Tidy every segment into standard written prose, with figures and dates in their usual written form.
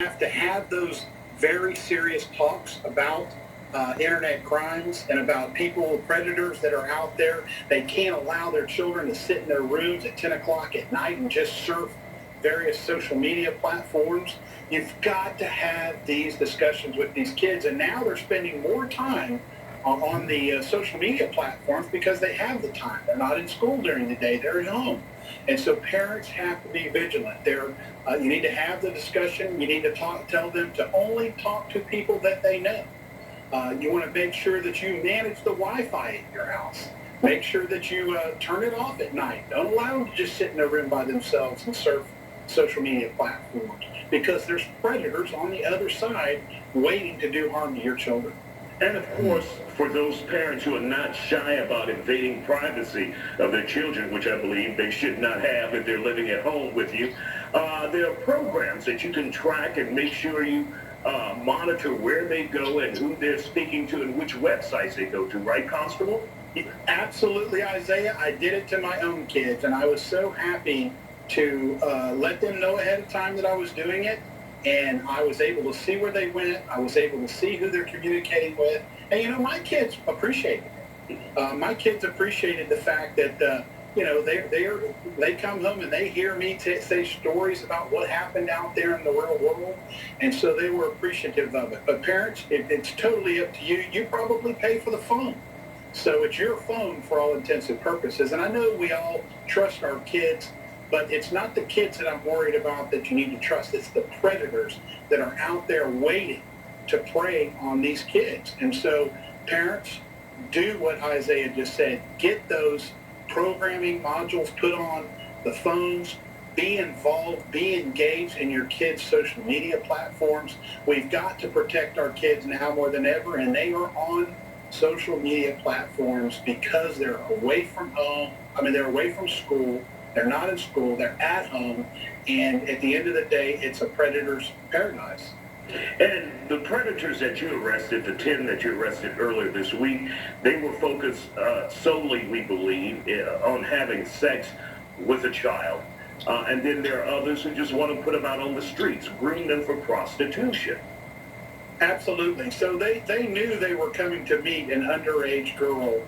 have to have those very serious talks about internet crimes and about people, predators that are out there. They can't allow their children to sit in their rooms at 10 o'clock at night and just surf various social media platforms. You've got to have these discussions with these kids, and now they're spending more time on the social media platforms because they have the time. They're not in school during the day. They're at home. And so parents have to be vigilant. You need to have the discussion. You need to tell them to only talk to people that they know. You want to make sure that you manage the Wi-Fi in your house. Make sure that you turn it off at night. Don't allow them to just sit in their room by themselves and surf social media platforms, because there's predators on the other side waiting to do harm to your children. And of course, for those parents who are not shy about invading privacy of their children, which I believe they should not have if they're living at home with you, there are programs that you can track and make sure you monitor where they go and who they're speaking to and which websites they go to, right, Constable? Absolutely, Isaiah. I did it to my own kids, and I was so happy to let them know ahead of time that I was doing it. And I was able to see where they went. I was able to see who they're communicating with. And, you know, my kids appreciated it. My kids appreciated the fact that, they come home and they hear me say stories about what happened out there in the real world. And so they were appreciative of it. But parents, it's totally up to you. You probably pay for the phone. So it's your phone for all intents and purposes. And I know we all trust our kids, but it's not the kids that I'm worried about that you need to trust. It's the predators that are out there waiting to prey on these kids. And so parents, do what Isaiah just said. Get those programming modules put on the phones. Be involved, be engaged in your kids' social media platforms. We've got to protect our kids now more than ever, and they are on social media platforms because they're away from home. They're away from school. They're not in school, they're at home, and at the end of the day, it's a predator's paradise. And the predators that you arrested, the 10 that you arrested earlier this week, they were focused solely, we believe, on having sex with a child. And then there are others who just want to put them out on the streets, groom them for prostitution. Absolutely. So they knew they were coming to meet an underage girl,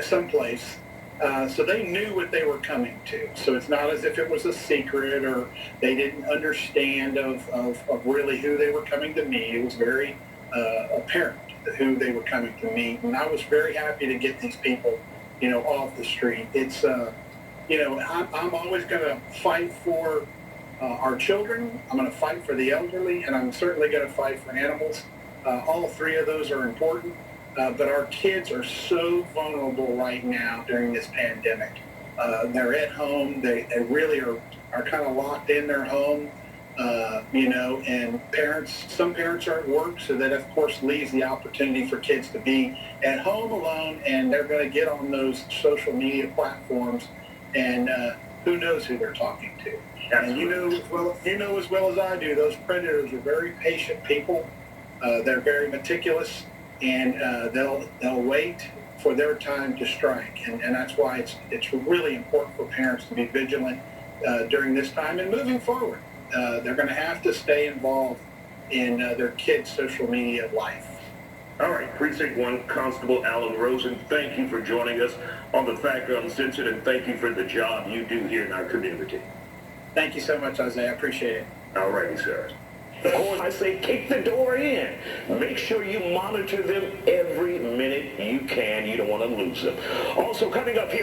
someplace. So they knew what they were coming to. So it's not as if it was a secret or they didn't understand of really who they were coming to meet. It was very apparent who they were coming to meet. And I was very happy to get these people, off the street. It's, I'm always going to fight for our children. I'm going to fight for the elderly, and I'm certainly going to fight for animals. All three of those are important. But our kids are so vulnerable right now during this pandemic. They're at home. They really are kind of locked in their home, and some parents are at work, so that, of course, leaves the opportunity for kids to be at home alone, and they're going to get on those social media platforms, and who knows who they're talking to. And you know as well as I do, those predators are very patient people. They're very meticulous. And they'll wait for their time to strike, and that's why it's really important for parents to be vigilant during this time and moving forward. They're going to have to stay involved in their kids' social media life. All right, Precinct 1 Constable Alan Rosen, thank you for joining us on The Factor Uncensored, and thank you for the job you do here in our community. Thank you so much, Isaiah. I appreciate it. All righty, sir. Of course, I say kick the door in. Make sure you monitor them every minute you can. You don't want to lose them. Also, coming up here